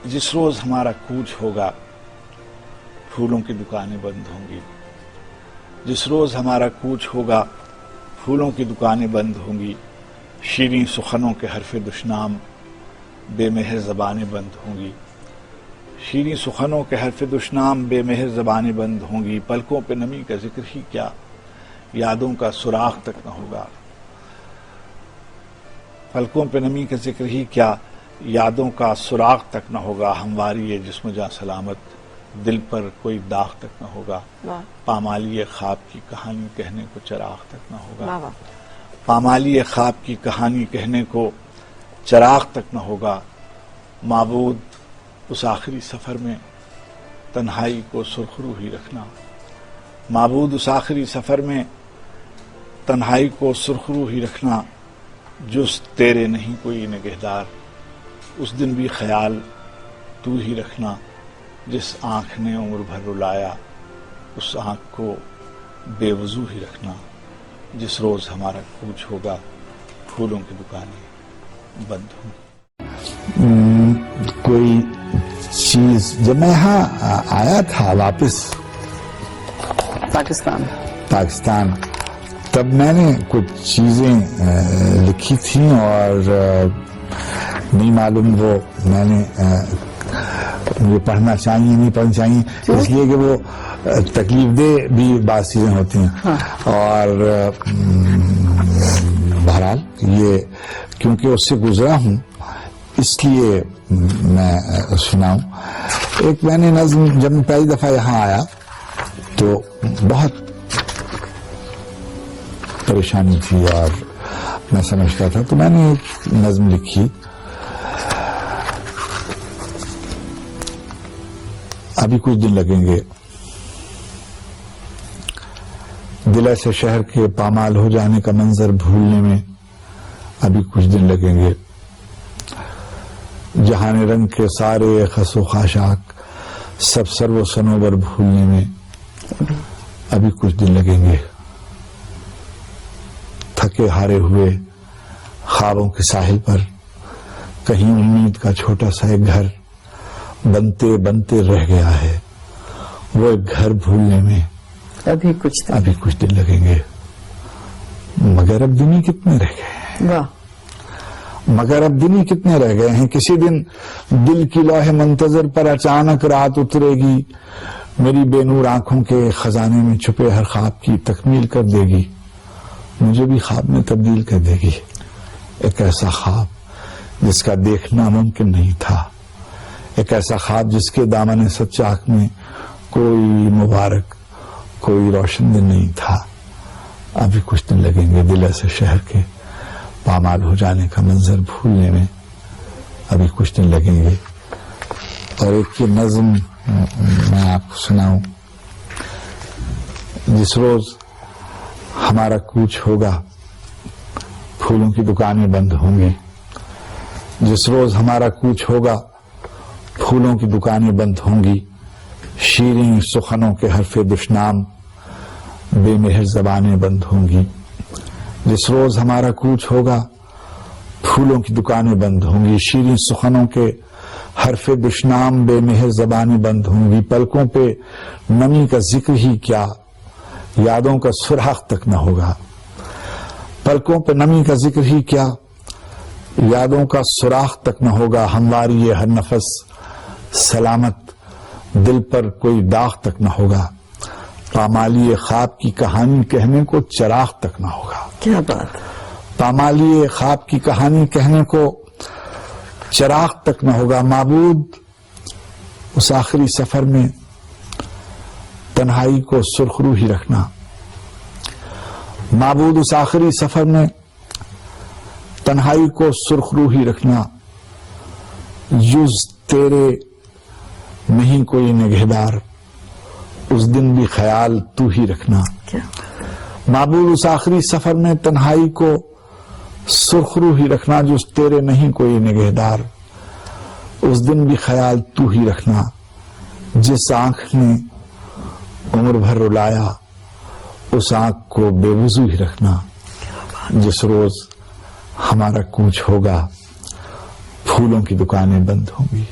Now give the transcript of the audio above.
जिस रोज हमारा कूच होगा फूलों की दुकानें बंद होंगी। जिस रोज हमारा कूच होगा फूलों की दुकानें बंद होंगी। शीरीं सुखनों के हरफ़े दुश्नाम बेमेहर ज़बानें बंद होंगी। शीरीं सुखनों के हरफ़े दुश्नाम बेमेहर ज़बानें बंद होंगी। पलकों पे नमी का जिक्र ही क्या, यादों का सुराख तक न होगा। पलकों पे नमी का जिक्र ही क्या, यादों का सुराख तक न होगा। हमवारी ये जिस्म जा सलामत, दिल पर कोई दाग तक न होगा। पामाली ख्वाब की कहानी कहने को चराग तक न होगा। पामाली ख्वाब की कहानी कहने को चराग तक न होगा। माबूद उस आखिरी सफर में तन्हाई को सुरखरू ही रखना। माबूद उस आखिरी सफर में तन्हाई को सुरखरू ही रखना। जुस तेरे नहीं कोई निगहदार, उस दिन भी ख्याल तू ही रखना। जिस आंख ने उम्र भर रुलाया, उस आंख को बेवजू ही रखना। जिस रोज हमारा कूच होगा फूलों की दुकानें बंद होंगी। कोई चीज जब मैं यहाँ आया था वापस पाकिस्तान, तब मैंने कुछ चीजें लिखी थी और नहीं मालूम वो मैंने मुझे पढ़ना चाहिए नहीं पढ़ना चाहिए, इसलिए कि वो तकलीफ दे भी बात चीजें होती हैं। हाँ। और बहरहाल ये क्योंकि उससे गुजरा हूं इसलिए मैं सुनाऊं। एक मैंने नज्म जब मैं पहली दफा यहाँ आया तो बहुत परेशानी थी और मैं समझता था, तो मैंने एक नज्म लिखी। अभी कुछ दिन लगेंगे दिल से शहर के पामाल हो जाने का मंजर भूलने में, अभी कुछ दिन लगेंगे जहाने रंग के सारे खसो खाशाक सब सर्व सनोवर भूलने में, अभी कुछ दिन लगेंगे थके हारे हुए ख्वाबों के साहिल पर कहीं उम्मीद का छोटा सा एक घर बनते बनते रह गया है। वो एक घर भूलने में अभी कुछ दिन लगेंगे। मगर अब दिन ही कितने रह गए हैं, मगर अब दिन ही कितने रह गए हैं। किसी दिन दिल की लौहे मंतजर पर अचानक रात उतरेगी, मेरी बेनूर आंखों के खजाने में छुपे हर ख्वाब की तकमील कर देगी, मुझे भी ख्वाब में तब्दील कर देगी। एक ऐसा ख्वाब जिसका देखना मुमकिन नहीं था, एक ऐसा ख्वाब जिसके दामन सच्चाक में कोई मुबारक कोई रोशन दिन नहीं था। अभी कुछ दिन लगेंगे दिल से शहर के पामाल हो जाने का मंजर भूलने में, अभी कुछ दिन लगेंगे। और एक ये नज्म मैं आपको सुनाऊं। जिस रोज हमारा कूच होगा फूलों की दुकानें बंद होंगी। जिस रोज हमारा कूच होगा फूलों की दुकानें बंद होंगी। शीरीं सुखनों के हरफ़े दुश्नाम बेमेहर ज़बानें बंद होंगी। जिस रोज हमारा कूच होगा फूलों की दुकानें बंद होंगी। शीरीं सुखनों के हरफ़े दुश्नाम बेमेहर ज़बानें बंद होंगी। पलकों पे नमी का जिक्र ही क्या, यादों का सुराख तक न होगा। पलकों पे नमी का जिक्र ही क्या, यादों का सुराख तक न होगा। हमवारी ये हर नफस सलामत, दिल पर कोई दाग तक न होगा। पामाली ख्वाब की कहानी कहने को चराग तक न होगा। क्या बात। पामाली ख्वाब की कहानी कहने को चराग तक न होगा। माबूद उस आखिरी सफर में तन्हाई को सुरखरू ही रखना। माबूद उस आखिरी सफर में तन्हाई को सुरखरू ही रखना। जुज तेरे नहीं कोई निगहदार, उस दिन भी ख्याल तू ही रखना। माबूद उस आखिरी सफर में तन्हाई को सुरखरू ही रखना। जुज तेरे नहीं कोई निगहदार, उस दिन भी ख्याल तू ही रखना। जिस आंख ने उम्र भर रुलाया, उस आंख को बेवजू ही रखना। जिस रोज हमारा कूच होगा फूलों की दुकानें बंद होंगी।